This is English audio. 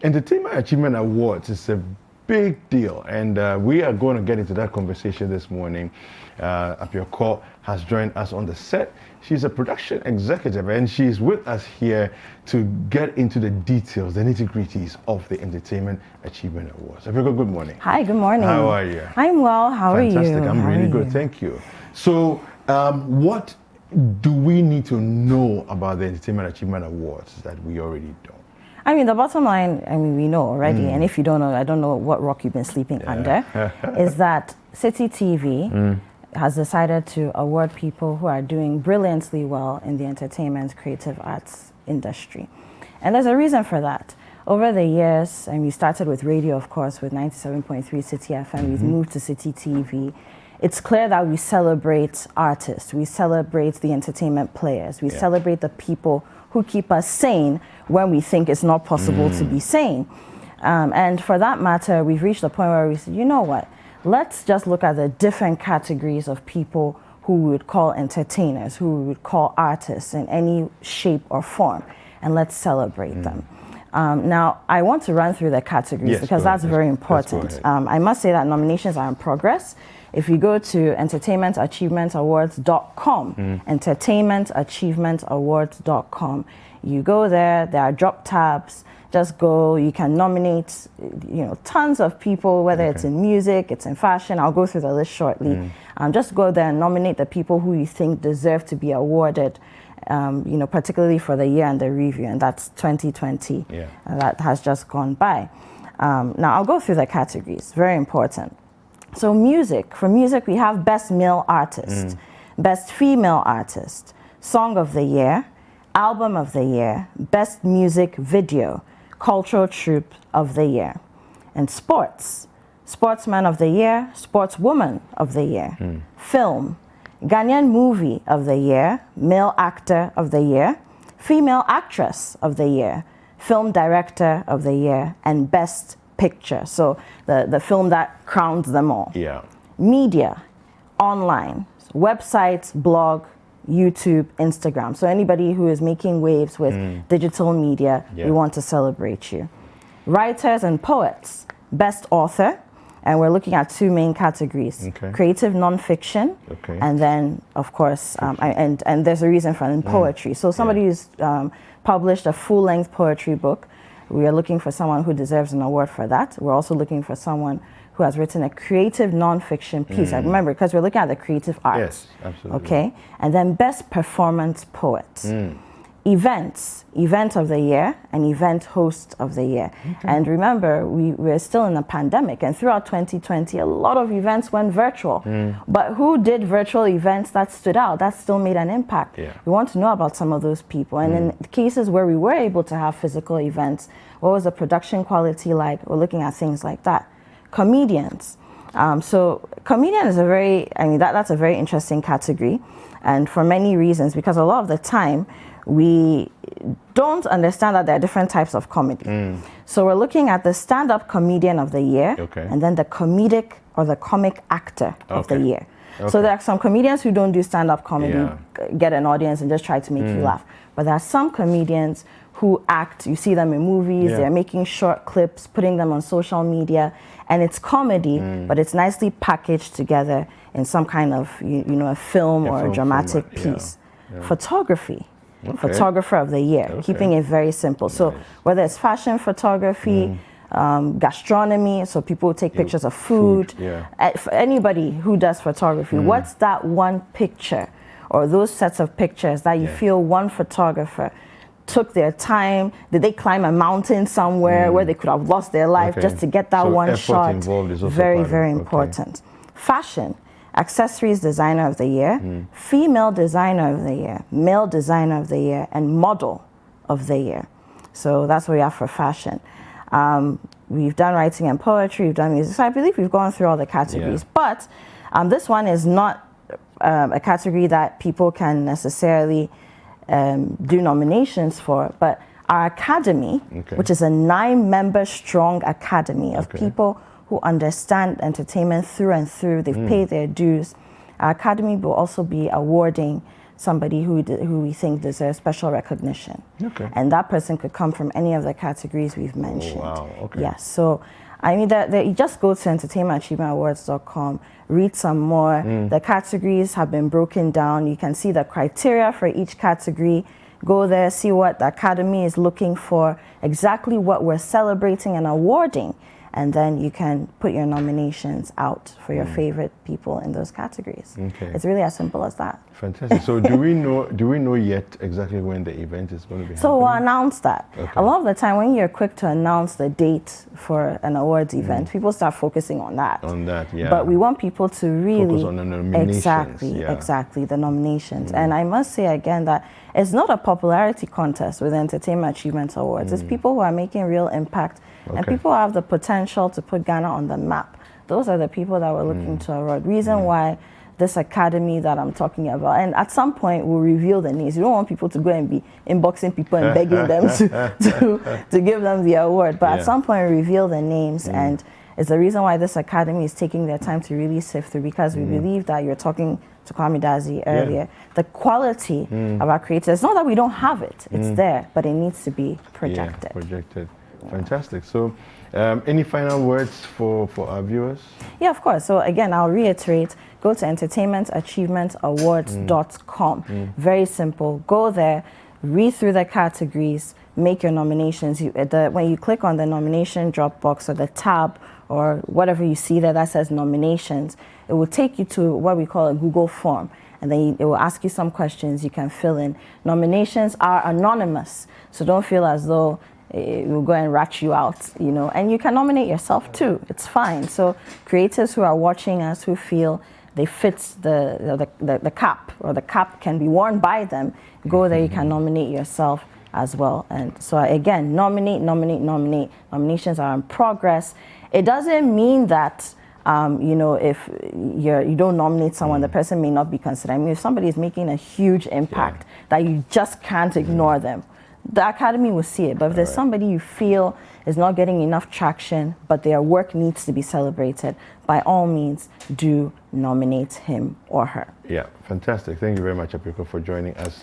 Entertainment Achievement Awards is a big deal, and we are going to get into that conversation this morning. Apioko has joined us on the set. She's a production executive, and she's with us here to get into the details, the nitty-gritties of the Entertainment Achievement Awards. Apioko, good morning. Hi, good morning. How are you? I'm well. How Fantastic. are you? I'm really good. Thank you. So, what do we need to know about the Entertainment Achievement Awards that we already don't? I mean, the bottom line, we know already, and if you don't know, I don't know what rock you've been sleeping under, is that Citi TV has decided to award people who are doing brilliantly well in the entertainment, creative arts industry. And there's a reason for that. Over the years, and we started with radio, of course, with 97.3 Citi FM, we've moved to Citi TV. It's clear that we celebrate artists, we celebrate the entertainment players, we celebrate the people who keep us sane when we think it's not possible to be sane. And for that matter, we've reached a point where we said, you know what, let's just look at the different categories of people who we would call entertainers, who we would call artists in any shape or form, and let's celebrate them. Now, I want to run through the categories because that's very important. I must say that nominations are in progress. If you go to entertainmentachievementsawards.com, entertainmentachievementsawards.com, you go there are drop tabs, just go, you can nominate, tons of people, whether it's in music, it's in fashion, I'll go through the list shortly. Just go there and nominate the people who you think deserve to be awarded, particularly for the year under review, and that's 2020. That has just gone by. Now, I'll go through the categories, very important. So music, for music we have Best Male Artist, Best Female Artist, Song of the Year, Album of the Year, Best Music Video, Cultural Troupe of the Year. And sports, Sportsman of the Year, Sportswoman of the Year. Film, Ghanaian Movie of the Year, Male Actor of the Year, Female Actress of the Year, Film Director of the Year, and Best Picture, so the film that crowns them all. Media, online, websites, blog, YouTube, Instagram. So anybody who is making waves with digital media, we want to celebrate you. Writers and poets, Best Author, and we're looking at two main categories: creative nonfiction, and then, of course, and there's a reason for it in poetry. So somebody who's published a full-length poetry book, we are looking for someone who deserves an award for that. We're also looking for someone who has written a creative nonfiction piece. I remember, because we're looking at the creative arts. Yes, absolutely. Okay, and then Best Performance Poet. Events, Event of the Year, and Event Host of the Year. And remember, we're still in a pandemic, and throughout 2020, a lot of events went virtual. But who did virtual events that stood out, that still made an impact? We want to know about some of those people. And in cases where we were able to have physical events, what was the production quality like? We're looking at things like that. Comedians. So comedian is that's a very interesting category, and for many reasons, because a lot of the time, we don't understand that there are different types of comedy. So we're looking at the stand-up comedian of the year, and then the comedic or the comic actor of the year. So there are some comedians who don't do stand-up comedy, get an audience and just try to make you laugh. But there are some comedians who act, you see them in movies, they're making short clips, putting them on social media, and it's comedy, but it's nicely packaged together in some kind of, a film or a dramatic piece. Photography. Photographer of the Year, keeping it very simple. So whether it's fashion photography, gastronomy, so people take pictures of food, for anybody who does photography, what's that one picture or those sets of pictures that you feel one photographer took their time? Did they climb a mountain somewhere where they could have lost their life just to get that one shot? Very, very important. Fashion. Accessories Designer of the Year, Female Designer of the Year, Male Designer of the Year, and Model of the Year. So that's what we have for fashion. We've done writing and poetry, we've done music, so I believe we've gone through all the categories. But this one is not a category that people can necessarily do nominations for, but our academy, which is a 9-member strong academy of people who understand entertainment through and through, they've paid their dues. Our academy will also be awarding somebody who we think deserves special recognition. Okay. And that person could come from any of the categories we've mentioned. Oh, wow. Okay. Yes. So, I mean, you just go to entertainmentachievemontawards.com, read some more. The categories have been broken down. You can see the criteria for each category. Go there, see what the Academy is looking for, exactly what we're celebrating and awarding. And then you can put your nominations out for your favorite people in those categories. Okay. It's really as simple as that. Fantastic. So do we know yet exactly when the event is going to be So we'll happening? announce that. Okay. A lot of the time when you're quick to announce the date for an awards event, people start focusing on that. On that, yeah. But we want people to really focus on the nominations. Exactly, the nominations. And I must say again that it's not a popularity contest with Entertainment Achievement Awards. It's people who are making real impact and people who have the potential to put Ghana on the map. Those are the people that we're looking to award. Reason why this academy that I'm talking about, and at some point we'll reveal the names. You don't want people to go and be inboxing people and begging them to give them the award. But at some point we reveal the names, and it's the reason why this academy is taking their time to really sift through, because we believe that you're talking to Kwame Dazi earlier. The quality of our creators, it's not that we don't have it, it's there, but it needs to be projected. Yeah, projected. Fantastic. So, any final words for our viewers? Yeah, of course. So again, I'll reiterate, go to entertainmentachievemontawards.com. Very simple. Go there, read through the categories, make your nominations. When you click on the nomination drop box or the tab or whatever you see there that says nominations, it will take you to what we call a Google form. And then it will ask you some questions you can fill in. Nominations are anonymous, so don't feel as though it will go and rat you out, you know. And you can nominate yourself too. It's fine. So creators who are watching us who feel they fit the cap, or the cap can be worn by them, go there. You can nominate yourself as well. And so again, nominate. Nominations are in progress. It doesn't mean that you know, if you don't nominate someone, the person may not be considered. I mean, if somebody is making a huge impact that you just can't ignore them, the Academy will see it. But if there's somebody you feel is not getting enough traction, but their work needs to be celebrated, by all means, do nominate him or her. Yeah, fantastic. Thank you very much, Apiko, for joining us.